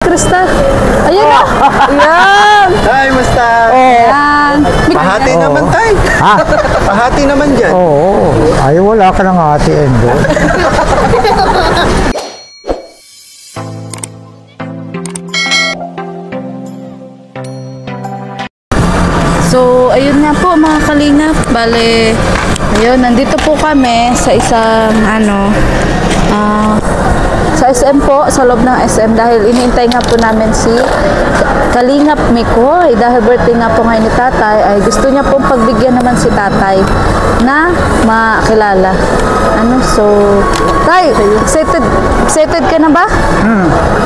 Krista. Ayan na. Ayan. Ay, musta? Ayan. Pahati naman tayo. Ha? Pahati naman dyan. Oo. Ay, wala ka ng ate Endo. So, ayun nga po mga kalingap. Bale, ayun, nandito po kami sa isang sa SM po, sa loob ng SM dahil iniintay nga po namin si Kalingap Mikoy dahil birthday nga po ngayon ni tatay ay gusto niya pong pagbigyan naman si tatay na makilala. So, tay, excited ka na ba?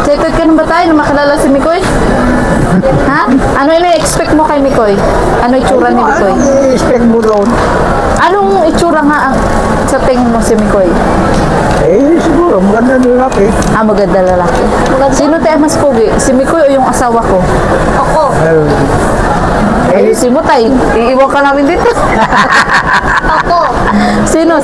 Excited ka na ba tayo na makilala si Mikoy? Ha? Ano ina-expect mo kay Mikoy? Ano itsura ni Mikoy? Ano i-expect mo doon? Anong itsura nga sa tingin mo si Mikoy? Eh, siguro, maganda na lalaki. Maganda lalaki. Sino tayo mas pogi? Si Mikoy o yung asawa ko? Ako. Ayusin mo tayo. Iiwan ka namin dito. Ako. Sino?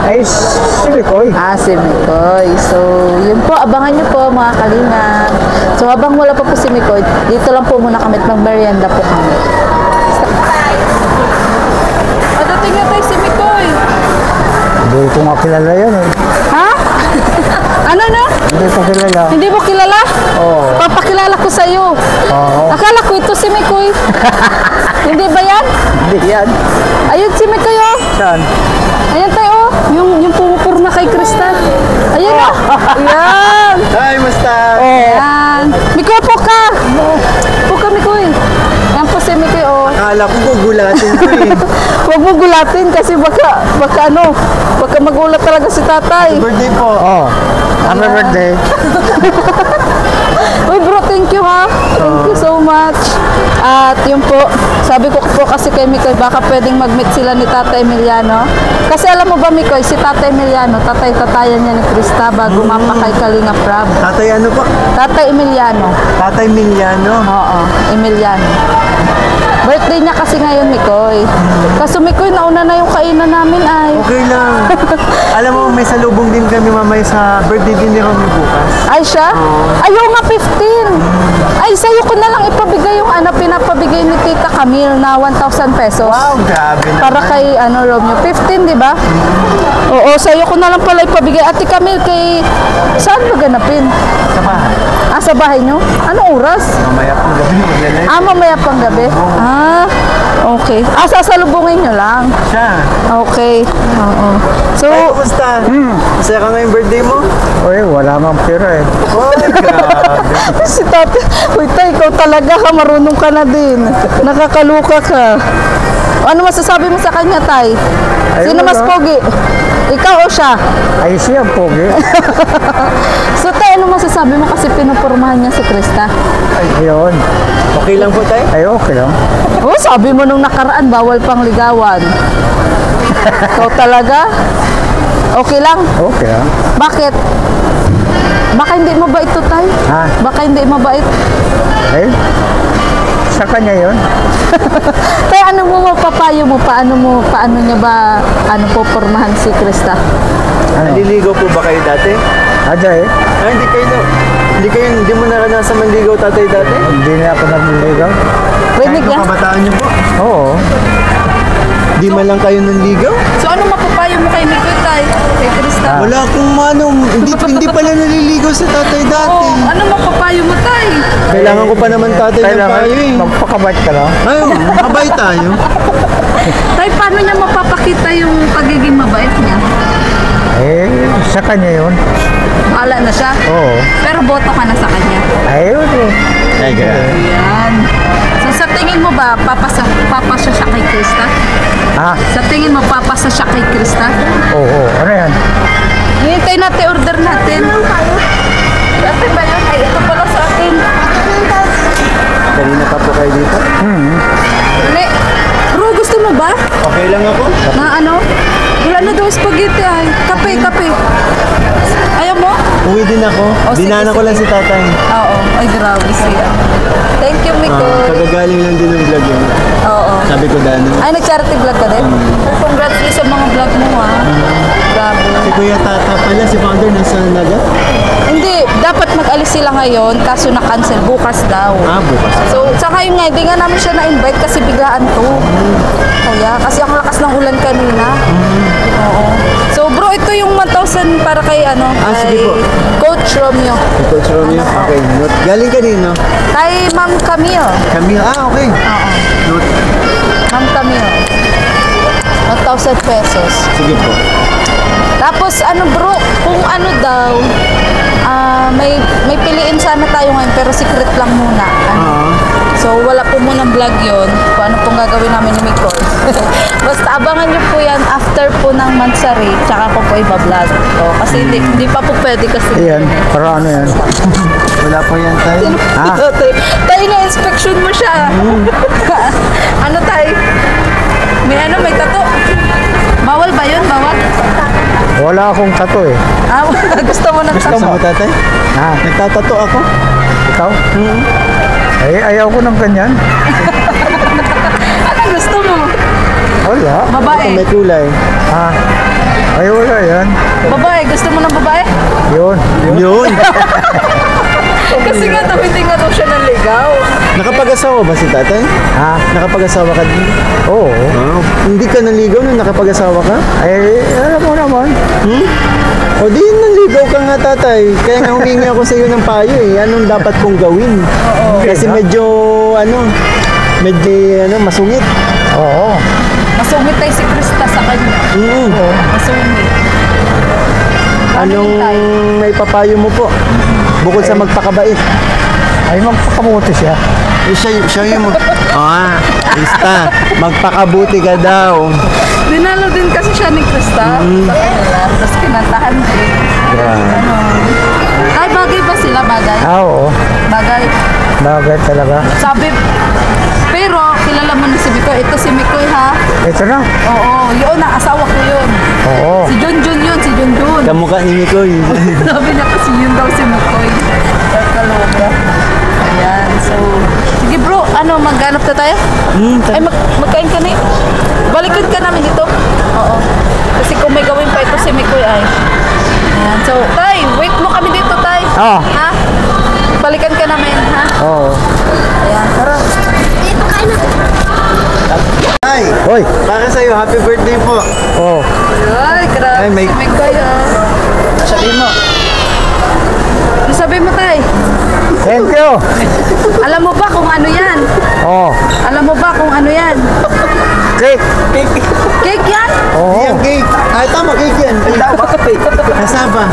Ay, si Mikoy. Si Mikoy. So, yun po. Abangan nyo po mga kalingap. So, habang wala pa po si Mikoy, dito lang po muna kami at mag-merienda po kami. Dating na tayo si Mikoy. Hindi ko nga kilala yan eh. Ha? Ano na? Hindi ko kilala. Hindi mo kilala? Oo. Papakilala ko sa'yo. Oo. Akala ko ito si Mikoy. Hindi ba yan? Hindi yan. Ayun si Mikoy oh. Saan? Ayan tayo oh. Yung pumupurma kay Krista. Ayan oh. Ayan. Ay, musta? Ayan. Mikoy, po ka. Po ka, Mikoy. Ayan po si Mikoy oh. Akala ko gugulatin ko eh. Huwag mo gulatin kasi baka magulat talaga si tatay. Birthday po. Oh. Happy birthday. Uy bro, thank you ha. Thank you so much. At yun po, sabi ko po kasi kay Mikoy, baka pwedeng mag-meet sila ni Tatay Emiliano. Kasi alam mo ba Mikoy, si Tatay Emiliano, tatay-tatayan niya ni Krista bago mapa kay Kalingap Rab. Tatay ano po? Tatay Emiliano. Tatay Miliano. Oo, Emiliano. Birthday niya kasi ngayon, Mikoy. Kaso Mikoy, nauna na yung kainan namin ay. Okay lang. Alam mo, may salubong din kami mamaya sa birthday din ni Romy bukas. Ay siya? Ayaw nga 15. Ay, sa'yo ko na lang ipabigay yung pinapabigay ni Tita Camille na 1,000 pesos. Wow, grabe naman. Para kay Romeo. 15, di ba? Oo, sa'yo ko na lang pala ipabigay. Ate Camille, saan ba ganapin? Sa bahay. Sa bahay nyo? Anong oras? Mamaya po gabi maglalay. Mamaya pang gabi? Okay. Sasalubungin nyo lang. Siya. Okay. Oo. So, Ay, kumusta? Masaya ka ngayong birthday mo? Oy, wala mang pera eh. Oh, grabe. si Tati, uy tay, ikaw talaga ka, marunong ka na din. Nakakaluka ka. Ano masasabi mo sa kanya, tay? Sino mas pogi? Ikaw o siya? Ay, siya pogi. So, tay, ano masasabi mo kasi pinupurmahan niya si Krista? Ay, yun. Okay lang po tayo? Ay, okay lang. Sabi mo nung nakaraan, bawal pang ligawan. Ikaw talaga? Okay lang? Okay lang. Bakit? Baka hindi mabait to, tay? Ha? Baka hindi mabait. Ay, sa kanya yun. Tay, ano mo mapapayo mo? Paano niya ba pupurmahan si Krista? Ano? Naliligaw po ba kayo dati? Aday, Ay, hindi mo naranasan manligaw tatay dati? hindi na ako nagliligaw. Rinig Kahit yan? nung kabataan niyo po? Oo. Di man lang kayo nanligaw? So, ano mapapayo mo kay Mikoy, tay? Kay Krista? Wala akong hindi pala naliligaw sa tatay dati. Ano mapapayo mo, tay? Kailangan ko pa naman tatay ng Kailangan payo eh. magpakabait ka lang. Ay, mabait tayo. Tay, paano niya mapapakita yung pagiging mabait niya? Eh, sa kanya yun. Bahala na siya? Oo. Pero boto ka na sa kanya? Ayun eh. Ay, grabe. Ayan. So, sa tingin mo ba, papasa siya kay Krista? Ha? Sa tingin mo, papasa siya kay Krista? Oo. Ano yan? Hintay natin, order natin. Atin ba yun? Ay, ito pala sa atin. Kanina pa po kayo dito? Bro, gusto mo ba? Okay lang ako. Na ano? Wala na daw spaghetti ay. Kape. Ayaw mo? Uwi din ako. Sige, Dinana ko sige. lang si tatay. Oo. Ay, grabe siya. Thank you, Mikoy. Kagagaling lang din ng vlog yun. Oo. Sabi ko dano. Ay, nag-charity vlog ka din? Congrats sa mga vlog mo, ha? Grabe. Si Kuya Tata pala, si founder nasa Naga. Hindi, dapat mag-alis sila ngayon, kaso na-cancel bukas daw. Bukas. So, sa ngayon nga, hindi nga namin siya na-invite kasi biglaan to. Kaya, kasi ang lakas ng ulan kanina. Oo. So, bro, ito yung 1,000 para kay, sige po. Coach Romeo. Coach Romeo. Okay. Note. Galing kanino? Kay Ma'am Camille. Camille. Okay. Oo. Note. Ma'am Camille. 1,000 pesos. Sige po. Tapos bro, kung daw, may piliin sana tayo ngayon pero secret lang muna. So wala po munang vlog yun kung ano pong gagawin namin ni Mikoy. Basta abangan nyo po yan after po ng Mansari, tsaka ko po iba-vlog. So, kasi hindi pa po pwede kasi. Yan, para ano yan? Wala pa yan tayo. Tayo na inspection mo siya. Ano tayo? May tato. Bawal ba yun? Bawal? Wala akong tato eh. Gusto mo ng Gusto tato? mo, tatay? Ha? Nagtatato ako. Ikaw? Eh, ayaw ko ng ganyan. Ano gusto mo? Wala. Babae. May kulay. Ha? Ay, wala yan. Babae. Gusto mo ng babae? Yun. Yun. Kasi nga hindi nga daw siya naligaw. Nakapag-asawa ba si tatay? Ha? Nakapag-asawa ka din? Oo. Hindi ka naligaw nung nakapag-asawa ka? Ay, alam mo naman. O di naligaw ka nga tatay. Kaya nga humingi ako sa iyo ng payo eh. Anong dapat kong gawin? Kasi medyo masungit. Oo. Masungit tayo si Krista sa kanya. Masungit. Anong may papayo mo po? Bukod sa magpakabait. Ay, magpakabuti siya. Siya yung Krista, magpakabuti ka daw. Dinalo din kasi siya ni Krista. Sa kanila. Tapos kinantahan din. Ay, bagay ba sila? Bagay? Oo. Bagay. Bagay talaga. Sabi, pero kilala mo na si Mikoy. Ito si Mikoy ha. Ito na. Oo, yun na. Asawa ko yun. Oo. Si Junjun yun. Si Junjun. Kamukha ni Mikoy. Sabi niya kasi yun daw si Mikoy. Kaloka. Ayan. So, sige bro. Maghanap na tayo? Ay, magkain ka na eh. Balikan ka namin dito. Oo. Kasi kung may gawin pa ito si Mikoy ay. Ayan. So, tay, wait mo kami dito, tay. Oo. Ha? Balikan ka namin, ha? Oo. Ayan. Tara. Ay, Hoy. para sa'yo, happy birthday po. Oo. Ay, grabe Ay, may- si Mikoy, Sabihin mo. Ano sabi mo, tay? Thank you. Alam mo ba kung ano yan? Oo. Alam mo ba kung ano yan? Cake. Cake yan? Oo. Yung cake. Tama, cake yan. Kasaba.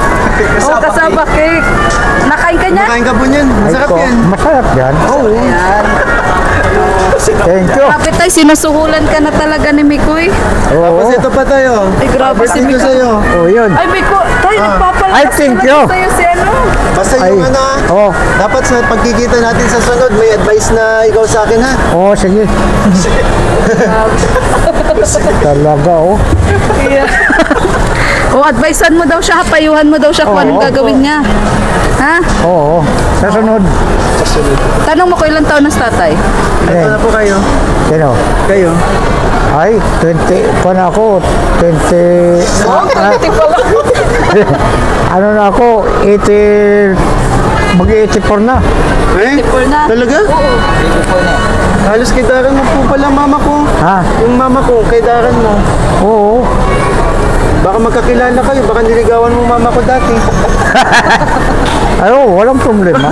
Oo, kasaba cake. Nakain ka niya? Makain ka po niyan. Masarap Ay, ko. yan. Masarap yan. Oo. Yan. Thank you. Grabe tayo, sinusuhulan ka na talaga ni Mikoy. Oo. Tapos ito pa tayo. Ay, grabe si Birthday ko Mikoy. sa'yo. Oo, yun. Ay, Mikoy, tayo nagpapalakas Ay, thank you. sa'yo si Basta yung Ay. oh. Oo. Dapat sa pagkikita natin sa sunod, may advice na ikaw sa akin ha. Oo, sige. Talaga, oh. O, advisean mo daw siya, payuhan mo daw siya kung anong gagawin niya. Ha? Oo. Sa sunod. Tanong mo ko ilang taon na si tatay? Ito na po kayo. Sino? Kayo. Ay, 20 pa na ako. 20... ano na ako? 80... Mag-84 na. Eh? 84 na. Talaga? Oo. Halos kay Daran mo po pala mama ko. Ha? Yung mama ko, kay Daran mo. Oo. Baka magkakilala kayo, baka niligawan mo mama ko dati. Ay, oo, walang problema.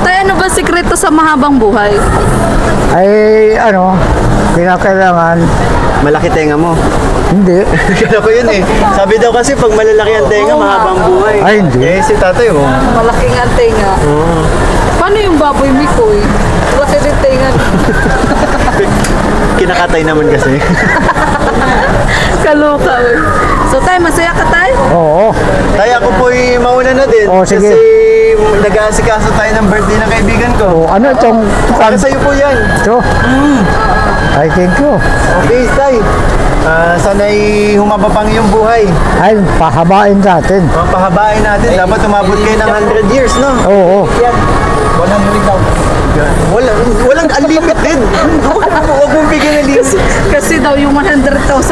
Tayo, ano ba sikreto sa mahabang buhay? Ay, ano, kinakailangan, Malaki tenga mo. hindi. Kala ko yun eh. Sabi daw kasi pag malalaki ang tenga, Oo nga. mahabang buhay. Ay, hindi. Eh, si tatay oh. Malaking ang tenga. Paano yung baboy Mikoy? Laki din tenga. Kinakatay naman kasi. Kaloka. Uy. So tayo, masaya ka tayo? Oo. Tay, ako po'y mauna na din. Oh, sige. Kasi nag-aasikaso tayo ng birthday ng kaibigan ko. Oo, ano itong... Para sa'yo po yan. Ito? Ay, thank you. Okay, tay. Sana'y humaba pang iyong buhay. Ay, pahabain natin. Pahabain natin. Dapat umabot kayo ng 100 years, no? Oo. Yan. 100 daw. Walang unlimited. Huwag mong bigyan ng limit. Kasi daw yung 100,000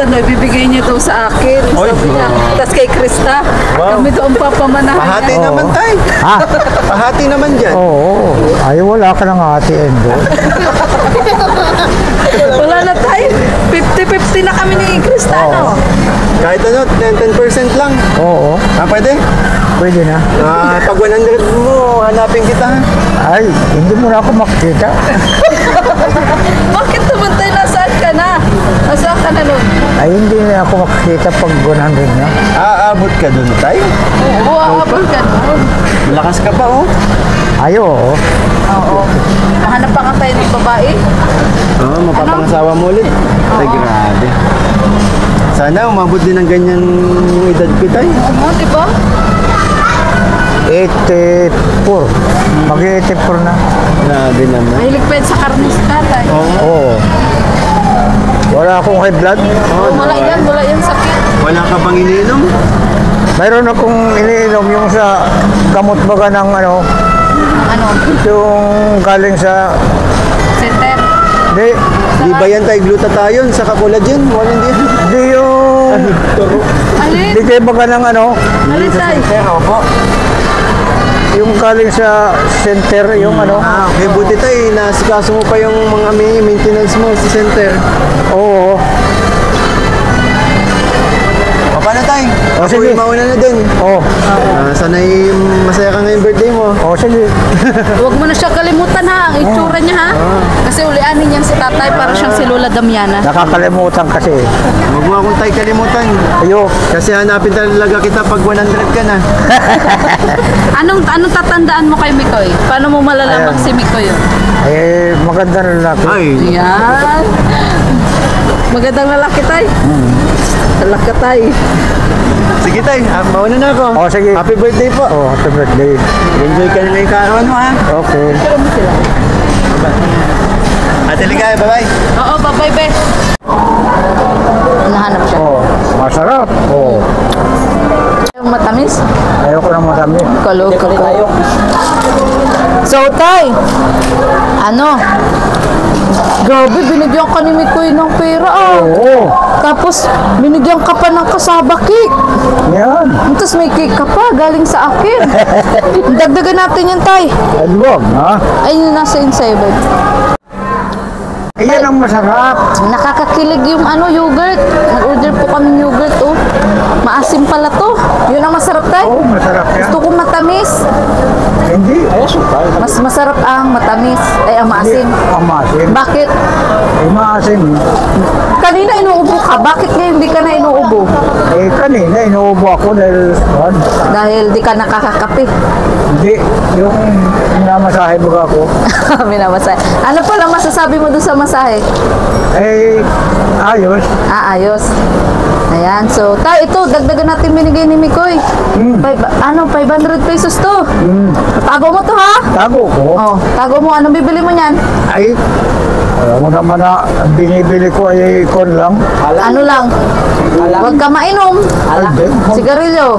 daw, ibibigay niya daw sa akin. Oy, Sabi niya. Tapos kay Krista, Wow. kami daw ang papamanahan Pahati niya. naman tayo. Ha? Pahati naman dyan. Oo. Ay, wala ka nang hatiin doon. Wala na tayo. 50-50 na kami ni Krista, no? Kahit ano, 10% lang. Oo. Pwede? Pwede na. Pag 100 mo, hanapin kita. Ay, hindi mo na ako makikita. Bakit naman tayo? Nasaan ka na? Nasaan ka na nun? Ay, hindi na ako makikita pag 100 na. Aabot ka dun, tay. Oo, aabot ka nun. Lakas ka pa, oh. Ay, oo. Oo. Mahanap pa nga tayo ng babae. Oo, mapapangasawa mo ulit. Ay, grabe. Sana umabot din ng ganyan yung edad ko, tay. Oo, di ba? 84. Mag-84 na. Grabe naman. Mahilig pa yun sa karne si tatay. Oo. Wala akong high blood. Wala yan sakit. Wala ka bang iniinom? Mayroon akong iniinom yung sa gamot baga ng ano, Ano? yung galing sa... Center. Di, Di ba yan tayo glutathione sa collagen? Walang di. di yung... Alin? Di kayo baga ng ano, Alin tayo? Pero po. yung galing sa center, yung ano. Okay, buti tayo. Nasikaso mo pa yung mga maintenance mo sa center. Oo. O, paano tayo? O, Ako sige. yung mauna na din. Oo. Sana'y masaya ka ngayong birthday mo. Oo, sige. Huwag mo na siya kalimutan ha, ang itsura niya ha. Kasi ulianin niyan si tatay para siyang si Lola Damiana. Nakakalimutan kasi. Huwag mo akong tayo kalimutan. Ayo. Kasi hanapin talaga kita pag 100 ka na. Anong tatandaan mo kay Mikoy? Paano mo malalaman Ayan. si Mikoy yun? Eh, maganda na lalaki. Ay, Yan. Magandang lalaki tay. Lalaki tay. sige tayo. Mauna na ako. O, sige. Happy birthday po. Oh, happy birthday. Enjoy ka na yung karawan mo, ha? Okay. Pero mo sila. Ate Ligaya, bye-bye. Oo, babay be. Nahanap siya. Oh, masarap. Oh, Yung matamis. ayoko na matami. Kaloko ko. So, tay. Ano? Grabe, binigyan ka ni Mikoy ng pera ah. Oo. Tapos, binigyan ka pa ng kasaba cake. Yan. Tapos may cake ka pa, galing sa akin. Dagdagan natin yan, tay. Ay, wag, ha? Ayun yung nasa inside. Iyan ang masarap. Nakakakilig yung yogurt. Nag-order po kami yogurt, oh. Maasim pala to. Yun ang masarap, tay. Oo, masarap yan. Gusto ko matamis. Hindi. Ay, sukal. Mas masarap ang matamis. Ay, ang maasim. Ang maasim. Bakit? Ay, maasim. Kanina inuubo ka. Bakit ngayon hindi ka na inuubo? Eh, kanina, inuubo ako dahil, ano, Dahil di ka nakakakape. hindi. Yung minamasahe mo ako. Minamasahe. Ano pala masasabi mo doon sa masahe? Eh, ayos. Ayos. Ayan. So, ito, dagdagan natin binigay ni Mikoy. 500 pesos to. Tago mo to, ha? Tago ko. Oh, tago mo. Anong bibili mo niyan? Ay, alam mo naman na ang binibili ko ay ikon lang. Ano lang? Huwag ka mainom. Alden. Sigarilyo.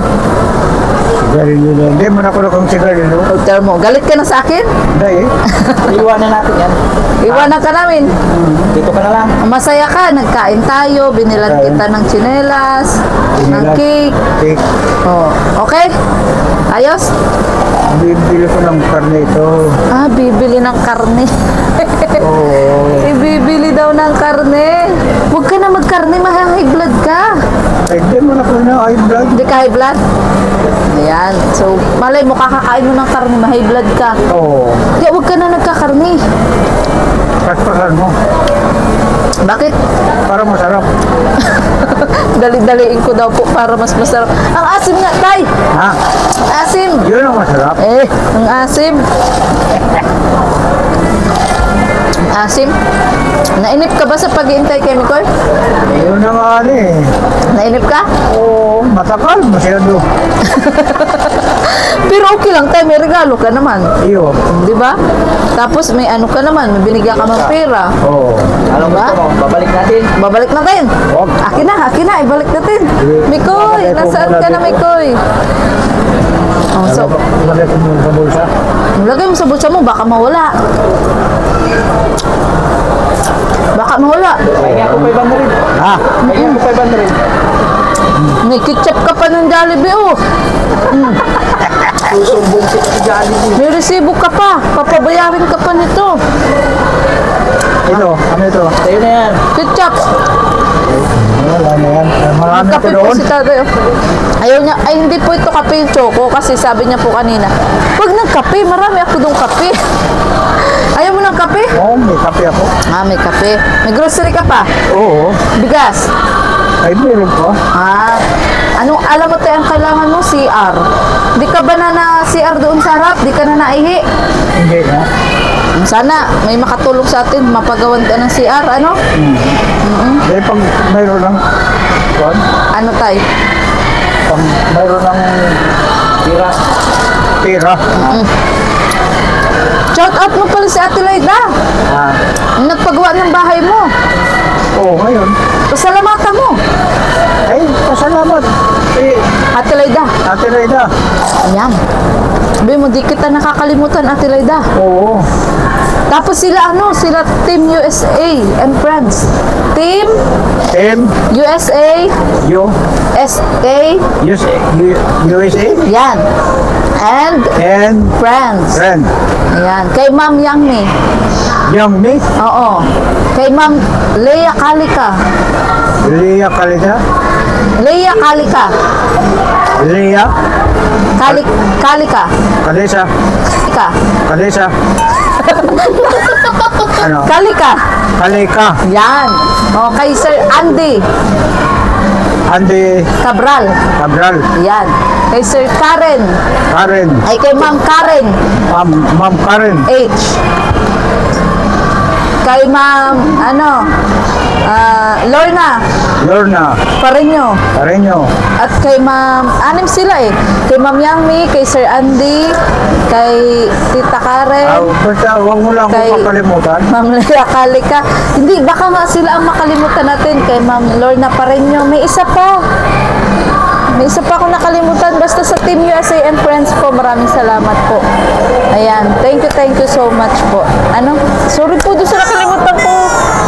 Sigarilyo na. Hindi mo na ako nakang sigarilyo. Hotel mo. Galit ka na sa akin? Hindi eh. Iwanan natin yan. Iwanan ka namin. Dito ka na lang. Masaya ka. Nagkain tayo. Binilan Kain. kita ng tsinelas, ng cake. Cake. Oh, okay? Ayos? Bibili ko ng karne ito. Bibili ng karne. Oo. Ibibili daw ng karne. Huwag ka na magkarne, high blood ka. Ay, di mo na ko na high blood. Hindi ka high blood? Ayan. So, malay mo, kakakain mo ng karne, high blood ka. Oo. Kaya huwag ka na nagkakarne. Paspasan mo. Bakit? Para masarap. Dali-daliin ko daw po para mas masarap. Ang asim nga, tay! Ha? Asim! Yun ang masarap. Ang asim. Asim. Nainip ka ba sa pag-iintay kay Mikoy? Yun ang ali. Nainip ka? Oo. Matagal. Masyado. Pero okay lang tayo, may regalo ka naman. Iyo. Di ba? Tapos may ano ka naman, may binigyan ka ng pera. Oo. Anong Diba? gusto mo? Babalik natin. Babalik natin. Wag. Akin na, ibalik natin. Mikoy, Lagay ko nasaan muna ka na, dito. Mikoy? Oh, so, Lagay ko muna sa bulsa. lagay mo mo sa bulsa mo, baka mawala. Baka mawala. Kaya ako 500. Ha? Kaya ako 500. May ketchup ka pa ng Jollibee, oh. Susumbong si Jollibee. May resibo ka pa. Papabayarin ka pa nito. Ito, ano ito? Sa'yo na yan. Ketchup. Wala na yan. Marami ito Kape po doon. si tatay. Ayaw niya, ay hindi po ito kape yung choco kasi sabi niya po kanina, huwag ng kape, marami ako dong kape. Ayaw mo ng kape? Oo, may kape ako. Ah, may kape. May grocery ka pa? Oo. Bigas? Ay, meron ko. Ah, anong alam mo tayo ang kailangan mo? CR. Di ka ba na CR doon sa harap? Di ka na naihi? Hindi na. Sana may makatulong sa atin, mapagawan ka ng CR, ano? Dahil pag mayroon ng... Kuwan? Ano tayo? Pag mayroon ng Tira. pera. Shout out mo pala si Ate Laida. Ah, Ang nagpagawa ng bahay mo. oo, ngayon. Pasalamatan mo. Ay, pasalamat. Eh, Ate Laida. Ate Reda. Ayan. Sabi mo, di kita nakakalimutan, Ate Laida. Oo. Tapos sila, sila Team USA and Friends. Team Team USA, USA, USA yan. And and Friends. friend. Ayan. Kay Ma'am Yangmi. Young me, Oo. Kay Ma'am Leia Kalika. Leah Kalita. Leia Kalika. Leah Kalika. Kalisa. Kalika. Kalisa. Ano? Kalika. Kalika. Yan. O, kay Sir Andy Andy Cabral. Cabral. Yan. Kay Sir Karen. Karen. Ay, kay Ma'am Karen Ma'am Karen. H. Kay Ma'am, Lorna Lorna. Pareño. Pareño. At kay Ma'am, anim sila eh. Kay Ma'am Yangmi, kay Sir Andy, kay Tita Karen, Basta huwag mo lang Kay- kung makalimutan. Ma'am Lea Kalika. Hindi, baka nga sila ang makalimutan natin. Kay Ma'am Lorna Pareño. May isa pa. May isa pa akong nakalimutan. Basta sa Team USA and Friends po, maraming salamat po. Ayan. Thank you so much po. Sorry po doon sa nakalimutan ko.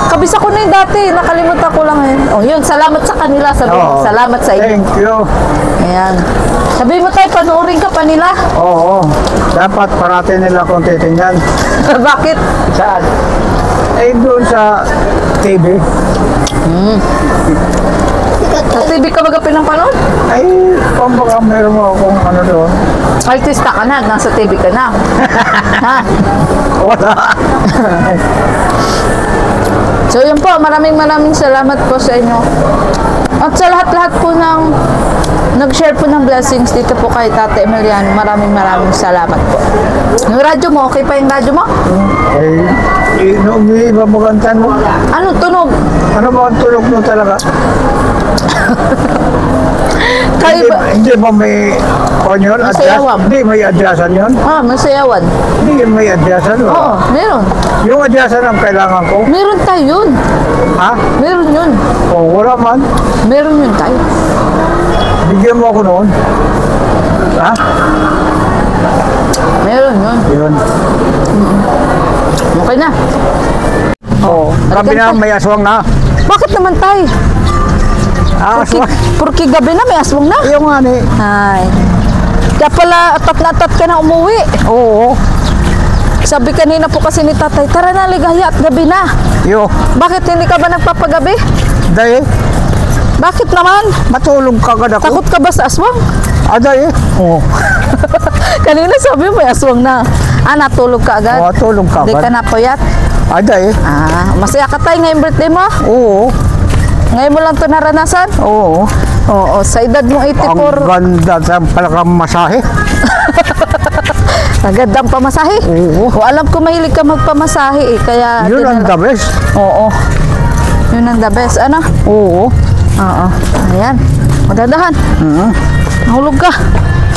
Kabisa ko na yung dati. Nakalimutan ko lang yun. Oh, yun. Salamat sa kanila. Sabi mo, Oo. salamat sa inyo. Thank you. Ayan. Sabi mo tayo, panoorin ka pa nila. Oo. Dapat parati nila kung titingnan. Bakit? Saan? Eh, doon sa TV. Sa TV ka baga pinapanood? Ay, kumbaga meron mo akong ano doon. Artista ka na. Nasa TV ka na. Ha? Wala. So yun po, maraming salamat po sa inyo. At sa lahat-lahat po ng nag-share po ng blessings dito po kay Tate Emiliano, maraming salamat po. Yung radyo mo, okay pa yung radyo mo? Eh, inuumi ba magantan mo? Ano, tunog? Ano ba ang tulog mo talaga? Kayo ba? Hindi ba may on yun? Masayawan. Hindi, may adyasan yun? Ah, may sayawan. Hindi yun may adyasan. Oo, meron. Yung adyasan ang kailangan ko. Meron tayo yun. Ha? Meron yun. O, wala man. Meron yun tayo. Bigyan mo ako noon. Ha? Meron yun. Yun. Okay na. Oo. Sabi na may aswang na. Bakit naman tayo? Ah, aswang. Porque gabi na may aswang na. Yung nga ni. Ay. Kaya pala, atat na atat ka na umuwi. Oo. Sabi kanina po kasi ni tatay, tara na ligaya at gabi na. Yo. Bakit hindi ka ba nagpapagabi? Dahil, Bakit naman? matulog ka agad ako. Takot ka ba sa aswang? Dahil. Oo. Kanina sabi mo may aswang na. Natulog ka agad? Oo, tulog ka Hindi agad. ka napuyat? Dahil. Masaya ka tayo ngayong birthday mo? Oo. Ngayon mo lang ito naranasan? Oo. Oo, sa edad mong Ang 84, ganda sa palakang masahe. agad ang pamasahe. Oo. O, alam ko mahilig ka magpamasahe kaya... Yun ang dinala- the best. Oo. Yun ang the best. Ano? Oo. Oo. Ayan. Madadahan. Mhm. Nahulog ka.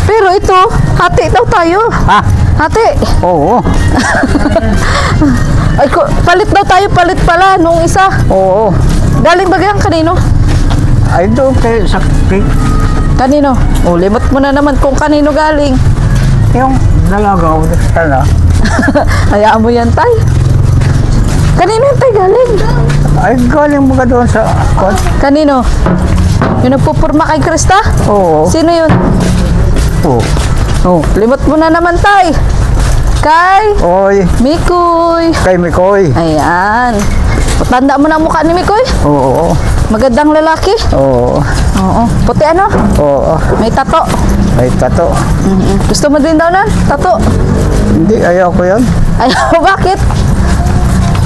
Pero ito, hati daw tayo. Ha? Hati. Oo. Ay, palit daw tayo. Palit pala nung isa. Oo. Galing ba yan kanino? Ay, doon kay sa Kanino? O, limot mo na naman kung kanino galing. yung nalagaw sana. Hayaan mo yan, tay. Kanino yung tay galing? Ay, galing mga doon sa... Kanino? Yung nagpupurma kay Krista? Oo. Sino yun? Oo. Oh, limot mo na naman, tay. Kay Oy, Mikoy. kay Mikoy. Ayan. Tanda mo na ang mukha ni Mikoy? Oo. Magandang lalaki. Oo. Oo. Puti ano? Oo. May tato. May tato. Gusto mo din daw na? Tato. Hindi, ayaw ko yan. Ayaw, bakit?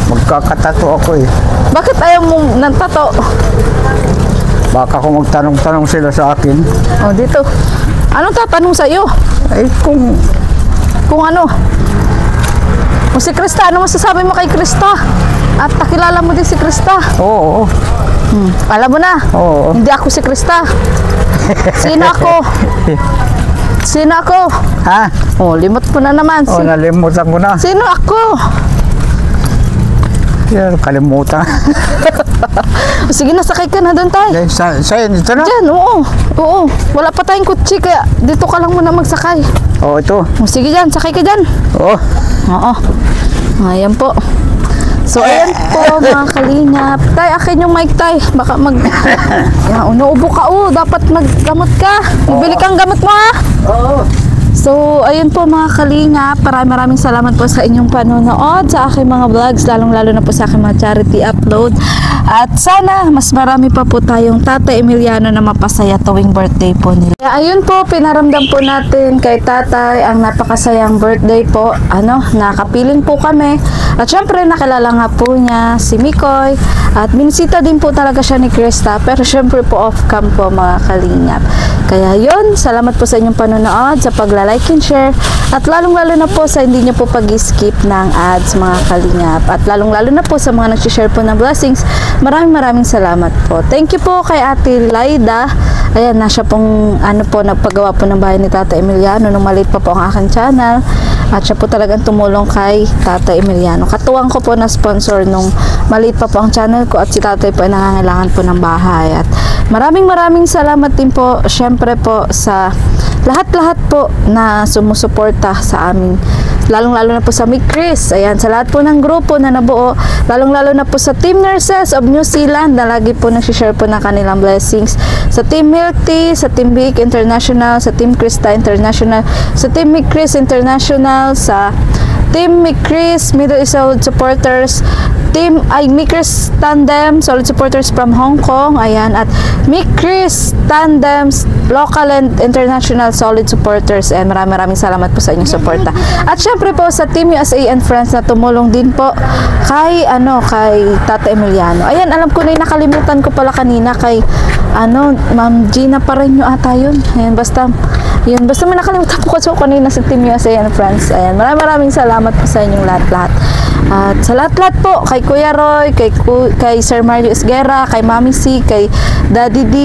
Magkakatato ako eh. Bakit ayaw mo ng tato? Baka kung magtanong-tanong sila sa akin, Oh, dito. Anong tatanong sa'yo? ay kung Kung ano? Kung si Krista, ano masasabi mo kay Krista? At nakilala mo din si Krista. oo. Alam mo na, Oo. hindi ako si Krista. Sino ako? Sino ako? Ha? Oh, limot mo na naman. O, nalimutan ko na. Sino ako? Yan, kalimutan. Sige na, sakay ka na doon, tay. Yan, sa ito na? Diyan, oo. Oo. Wala pa tayong kutsi, kaya dito ka lang muna magsakay. Oo, ito. Oh, sige dyan, sakay ka dyan. Oo. Oo. Ayan po. So, ayan po, mga kalingap. Tay, akin yung mic, tay. Baka yan, unuubo ka, dapat maggamot ka. Bibili kang gamot mo, ha? Oo. So, ayun po mga kalingap, maraming salamat po sa inyong panonood sa aking mga vlogs, lalong-lalo na po sa aking mga charity upload. At sana, mas marami pa po tayong Tata Emiliano na mapasaya tuwing birthday po nila. Kaya ayun po, pinaramdam po natin kay tatay ang napakasayang birthday po. Nakapiling po kami. At syempre, nakilala nga po niya si Mikoy. At binisita din po talaga siya ni Krista. Pero syempre po, off-cam po mga kalingap. Kaya yun, salamat po sa inyong panonood, sa pagla-like and share. At lalong-lalo na po sa hindi niyo po pag-skip ng ads mga kalingap. At lalong-lalo na po sa mga nag-share po ng blessings. Maraming salamat po. Thank you po kay Ate Laida. Ayan, na siya pong nagpagawa po ng bahay ni Tata Emiliano nung maliit pa po ang aking channel. At siya po talagang tumulong kay Tata Emiliano. Katuwang ko po na sponsor nung maliit pa po ang channel ko at si tatay po ay nangangailangan po ng bahay. At maraming salamat din po syempre po sa lahat-lahat po na sumusuporta sa amin. Lalong-lalo na po sa Mick Chris. Ayan, sa lahat po ng grupo na nabuo. Lalong-lalo na po sa Team Nurses of New Zealand na lagi po nagsishare po ng kanilang blessings. Sa Team Milk Tea, sa Team Big International, sa Team Krista International, sa Team Mick Chris International, sa Team Mick Chris Middle East Solid Supporters, Team Mick Chris Tandem Solid Supporters from Hong Kong, ayan, at Mick Chris Tandems Local and International Solid Supporters, and maraming salamat po sa inyong suporta. At syempre po sa Team USA and Friends na tumulong din po kay Tata Emiliano. Ayan, alam ko na yung nakalimutan ko pala kanina kay Ma'am Gina pa rin yung ata yun. Ayan, basta may nakalimutan po ko kanina sa Team USA and Friends. Ayan, maraming salamat po sa inyong lahat-lahat. At sa lahat-lahat po, kay Kuya Roy, kay Sir Mario Esguerra, kay Mami C, kay Daddy D,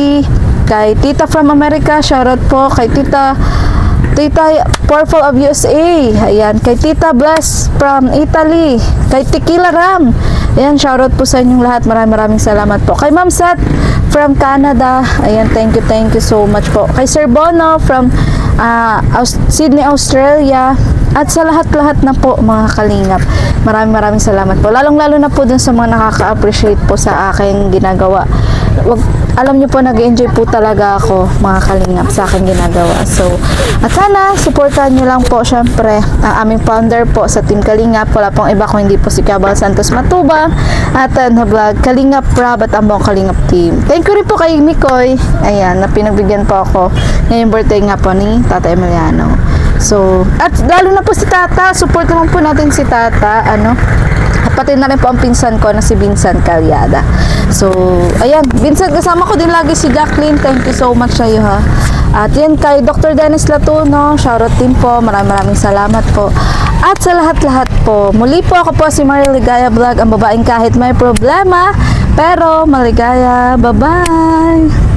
kay Tita from America, shoutout po, kay Tita Powerful of USA, ayan, kay Tita Bless from Italy, kay Tequila Ram, ayan, shoutout po sa inyong lahat, maraming salamat po. Kay Ma'am Sat from Canada, ayan, thank you so much po. Kay Sir Bono from Sydney, Australia. At sa lahat-lahat na po mga kalingap, maraming salamat po. Lalong-lalo na po dun sa mga nakaka-appreciate po sa aking ginagawa. Alam niyo po, nag-enjoy po talaga ako mga kalingap sa aking ginagawa. So, at sana, supportan niyo lang po syempre ang aming founder po sa Team Kalingap. Wala pong iba kung hindi po si Cabal Santos Matubang at na-vlog Kalingap Rab at ang buong Kalingap team. Thank you rin po kay Mikoy. Ayan, na pinagbigyan po ako ngayong birthday nga po ni Tata Emiliano. So, at lalo na po si Tata, support naman po natin si Tata, pati na rin po ang pinsan ko na si Vincent Calyada. So, ayan, Vincent, kasama ko din lagi si Jacqueline, thank you so much sa iyo ha. At yan kay Dr. Dennis Latuno, shoutout din po, maraming salamat po. At sa lahat-lahat po, muli po ako po si Marie Ligaya Vlog, ang babaeng kahit may problema, pero maligaya. Bye-bye!